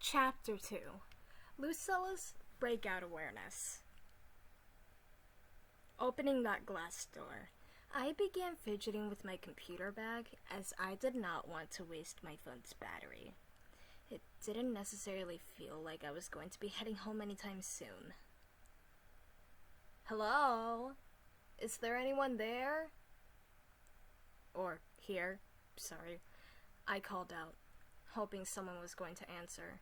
Chapter 2 Lucilla's Breakout Awareness. Opening that glass door, I began fidgeting with my computer bag as I did not want to waste my phone's battery. It didn't necessarily feel like I was going to be heading home anytime soon. Hello? Is there anyone there? Or here, sorry. I called out, hoping someone was going to answer.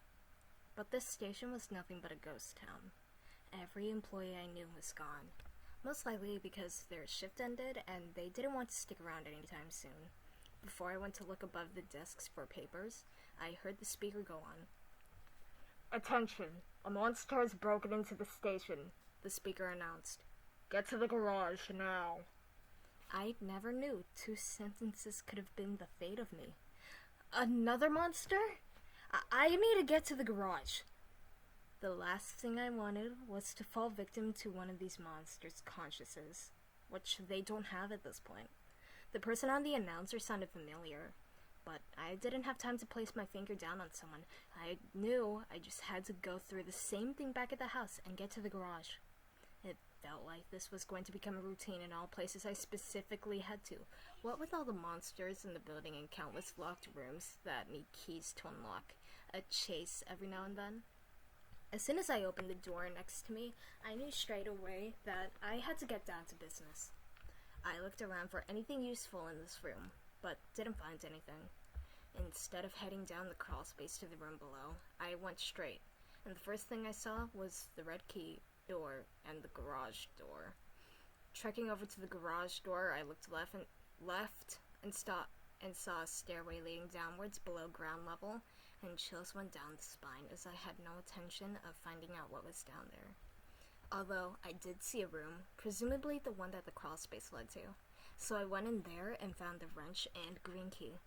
But this station was nothing but a ghost town. Every employee I knew was gone, most likely because their shift ended and they didn't want to stick around anytime soon. Before I went to look above the desks for papers, I heard the speaker go on. "Attention, a monster has broken into the station," the speaker announced. "Get to the garage now." I never knew 2 sentences could have been the fate of me. Another monster? I need to get to the garage. The last thing I wanted was to fall victim to one of these monsters' consciences, which they don't have at this point. The person on the announcer sounded familiar, but I didn't have time to place my finger down on someone. I knew I just had to go through the same thing back at the house and get to the garage. It felt like this was going to become a routine in all places I specifically had to. What with all the monsters in the building and countless locked rooms that need keys to unlock, a chase every now and then. As soon as I opened the door next to me, I knew straight away that I had to get down to business. I looked around for anything useful in this room, but didn't find anything. Instead of heading down the crawl space to the room below, I went straight, and the first thing I saw was the red key door and the garage door. Trekking over to the garage door, I looked left and saw a stairway leading downwards below ground level, and chills went down the spine as I had no intention of finding out what was down there. Although I did see a room, presumably the one that the crawl space led to, so I went in there and found the wrench and green key.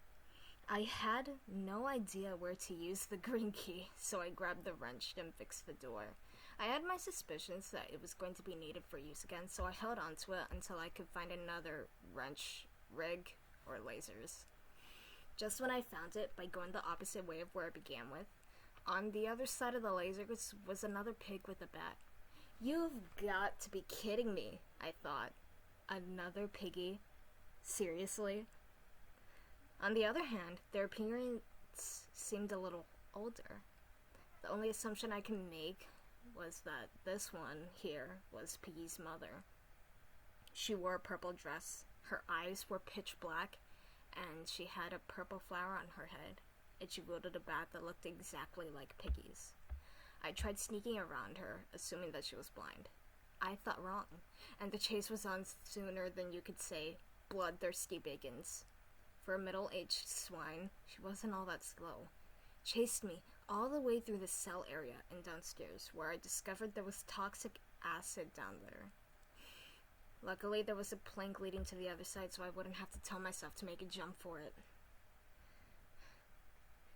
I had no idea where to use the green key, so I grabbed the wrench and fixed the door. I had my suspicions that it was going to be needed for use again, so I held onto it until I could find another wrench, rig, or lasers. Just when I found it, by going the opposite way of where I began with, on the other side of the lasers was another pig with a bat. You've got to be kidding me, I thought. Another piggy? Seriously? On the other hand, their appearance seemed a little older. The only assumption I can make was that this one here was Piggy's mother. She wore a purple dress, her eyes were pitch black, and she had a purple flower on her head, and she wielded a bat that looked exactly like Piggy's. I tried sneaking around her, assuming that she was blind. I thought wrong, and the chase was on sooner than you could say bloodthirsty bacons. For a middle-aged swine, she wasn't all that slow. Chased me all the way through the cell area and downstairs, where I discovered there was toxic acid down there. Luckily, there was a plank leading to the other side, so I wouldn't have to tell myself to make a jump for it.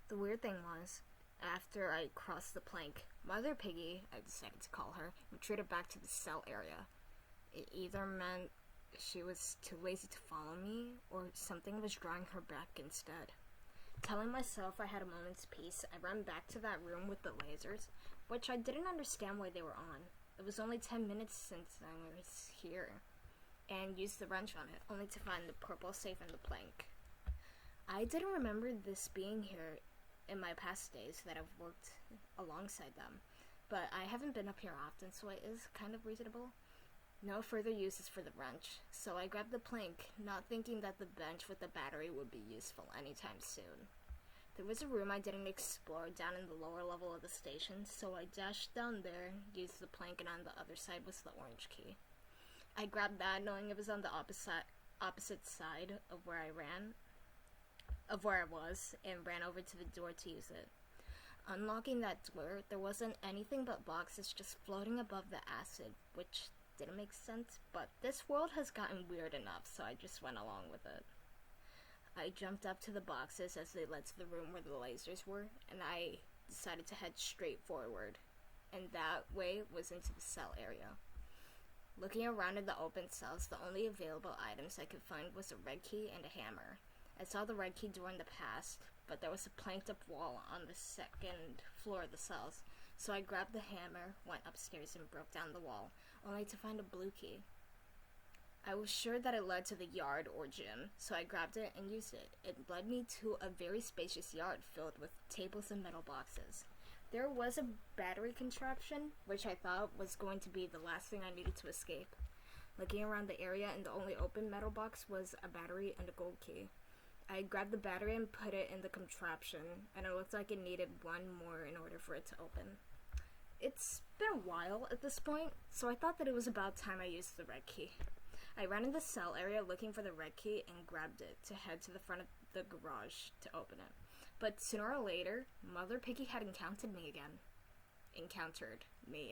The weird thing was, after I crossed the plank, Mother Piggy, I decided to call her, retreated back to the cell area. It either meant she was too lazy to follow me, or something was drawing her back instead. Telling myself I had a moment's peace, I ran back to that room with the lasers, which I didn't understand why they were on. It was only 10 minutes since I was here, and used the wrench on it, only to find the purple safe in the plank. I didn't remember this being here in my past days that I've worked alongside them, but I haven't been up here often, so it is kind of reasonable. No further uses for the wrench, so I grabbed the plank, not thinking that the bench with the battery would be useful anytime soon. There was a room I didn't explore down in the lower level of the station, so I dashed down there, used the plank, and on the other side was the orange key. I grabbed that, knowing it was on the opposite side of where I was, and ran over to the door to use it. Unlocking that door, there wasn't anything but boxes just floating above the acid, which didn't make sense, but this world has gotten weird enough, so I just went along with it. I jumped up to the boxes as they led to the room where the lasers were, and I decided to head straight forward, and that way was into the cell area. Looking around in the open cells, the only available items I could find was a red key and a hammer. I saw the red key door in the past, but there was a planked up wall on the second floor of the cells. So I grabbed the hammer, went upstairs, and broke down the wall, only to find a blue key. I was sure that it led to the yard or gym, so I grabbed it and used it. It led me to a very spacious yard filled with tables and metal boxes. There was a battery contraption, which I thought was going to be the last thing I needed to escape. Looking around the area, and the only open metal box was a battery and a gold key. I grabbed the battery and put it in the contraption, and it looked like it needed one more in order for it to open. It's been a while at this point, so I thought that it was about time I used the red key. I ran in the cell area looking for the red key and grabbed it to head to the front of the garage to open it. But sooner or later, Mother Piggy had encountered me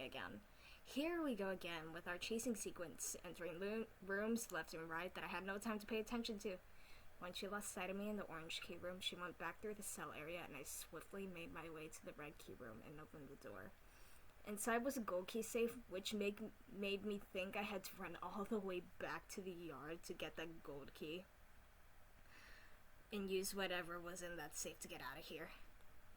again. Here we go again with our chasing sequence, entering rooms left and right that I had no time to pay attention to. When she lost sight of me in the orange key room, she went back through the cell area, and I swiftly made my way to the red key room and opened the door. Inside was a gold key safe, which made me think I had to run all the way back to the yard to get that gold key and use whatever was in that safe to get out of here.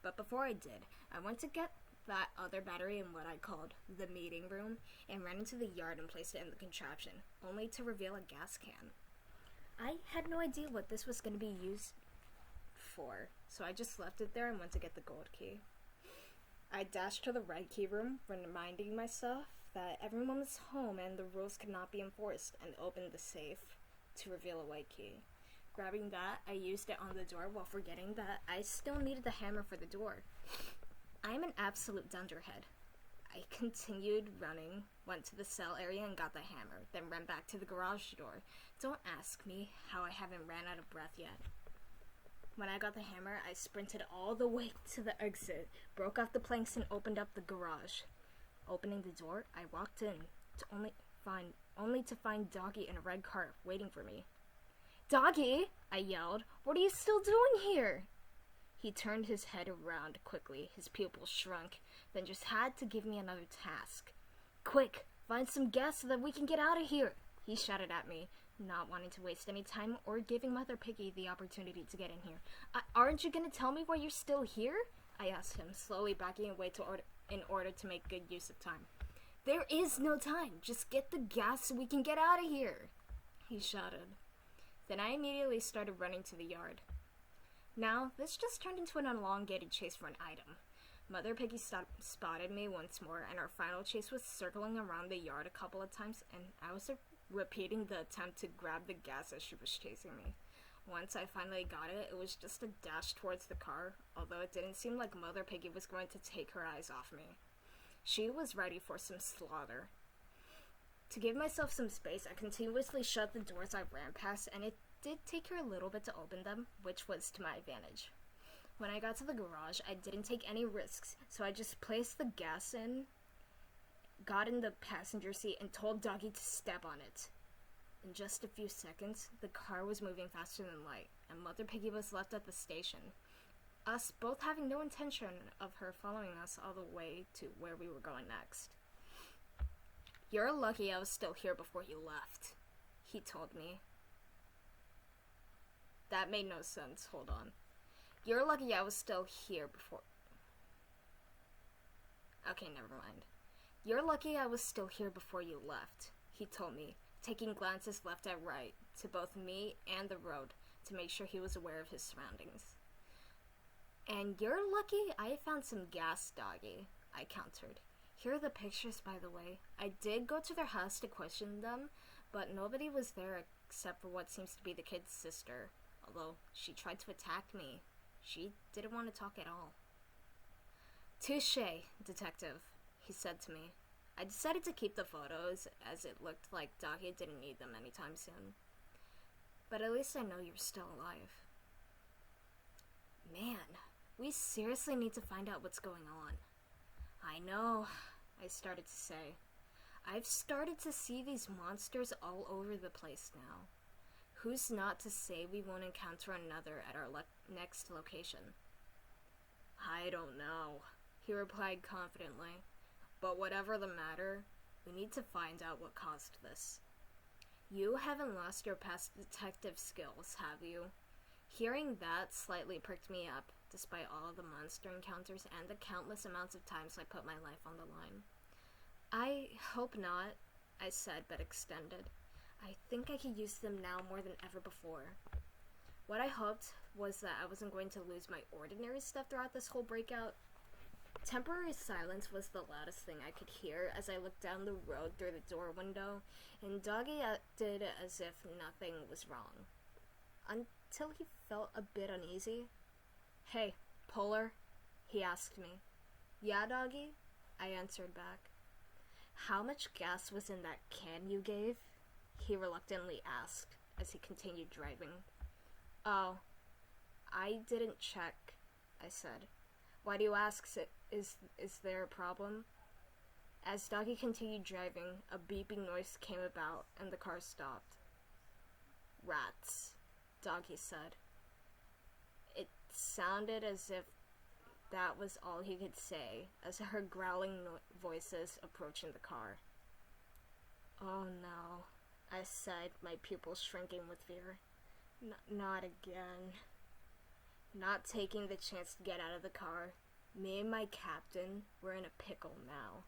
But before I did, I went to get that other battery in what I called the meeting room and ran into the yard and placed it in the contraption, only to reveal a gas can. I had no idea what this was going to be used for, so I just left it there and went to get the gold key. I dashed to the red key room, reminding myself that everyone was home and the rules could not be enforced, and opened the safe to reveal a white key. Grabbing that, I used it on the door while forgetting that I still needed the hammer for the door. I'm an absolute dunderhead. I continued running, went to the cell area and got the hammer, then ran back to the garage door. Don't ask me how I haven't ran out of breath yet. When I got the hammer, I sprinted all the way to the exit, broke off the planks, and opened up the garage. Opening the door, I walked in, only to find Doggy in a red cart waiting for me. "Doggy!" I yelled. "What are you still doing here?" He turned his head around quickly, his pupils shrunk, then just had to give me another task. "Quick, find some gas so that we can get out of here," he shouted at me, not wanting to waste any time or giving Mother Piggy the opportunity to get in here. Aren't you going to tell me why you're still here?" I asked him, slowly backing away in order to make good use of time. "There is no time. Just get the gas so we can get out of here," he shouted. Then I immediately started running to the yard. Now, this just turned into an elongated chase for an item. Mother Piggy spotted me once more, and our final chase was circling around the yard a couple of times, and I was repeating the attempt to grab the gas as she was chasing me. Once I finally got it, it was just a dash towards the car, although it didn't seem like Mother Piggy was going to take her eyes off me. She was ready for some slaughter. To give myself some space, I continuously shut the doors I ran past, and it did take her a little bit to open them, which was to my advantage. When I got to the garage, I didn't take any risks, so I just placed the gas in, got in the passenger seat, and told Doggy to step on it. In just a few seconds, the car was moving faster than light, and Mother Piggy was left at the station, us both having no intention of her following us all the way to where we were going next. "You're lucky I was still here before you left," he told me. That made no sense. Hold on. "You're lucky I was still here before..." Okay, never mind. "You're lucky I was still here before you left," he told me, taking glances left and right to both me and the road to make sure he was aware of his surroundings. "And you're lucky I found some gas, Doggy," I countered. "Here are the pictures, by the way. I did go to their house to question them, but nobody was there except for what seems to be the kid's sister, although she tried to attack me. She didn't want to talk at all." "Touché, detective," he said to me. I decided to keep the photos, as it looked like Doggy didn't need them anytime soon. But at least I know you're still alive. "Man, we seriously need to find out what's going on." "I know," I started to say. "I've started to see these monsters all over the place now. Who's not to say we won't encounter another at our next location?" "I don't know," he replied confidently. "But whatever the matter, we need to find out what caused this." "You haven't lost your past detective skills, have you?" Hearing that slightly perked me up, despite all of the monster encounters and the countless amounts of times I put my life on the line. I hope not, I said, but extended. I think I could use them now more than ever before. What I hoped was that I wasn't going to lose my ordinary stuff throughout this whole breakout. Temporary silence was the loudest thing I could hear as I looked down the road through the door window, and Doggy acted as if nothing was wrong. Until he felt a bit uneasy. "Hey, Polar?" he asked me. "Yeah, Doggy?" I answered back. "How much gas was in that can you gave?" he reluctantly asked as he continued driving. "Oh, I didn't check," I said. "Why do you ask? Is there a problem?" As Doggy continued driving, a beeping noise came about and the car stopped. "Rats," Doggy said. It sounded as if that was all he could say as I heard growling voices approaching the car. "Oh no," I said, my pupils shrinking with fear. Not again." Not taking the chance to get out of the car, me and my captain were in a pickle now.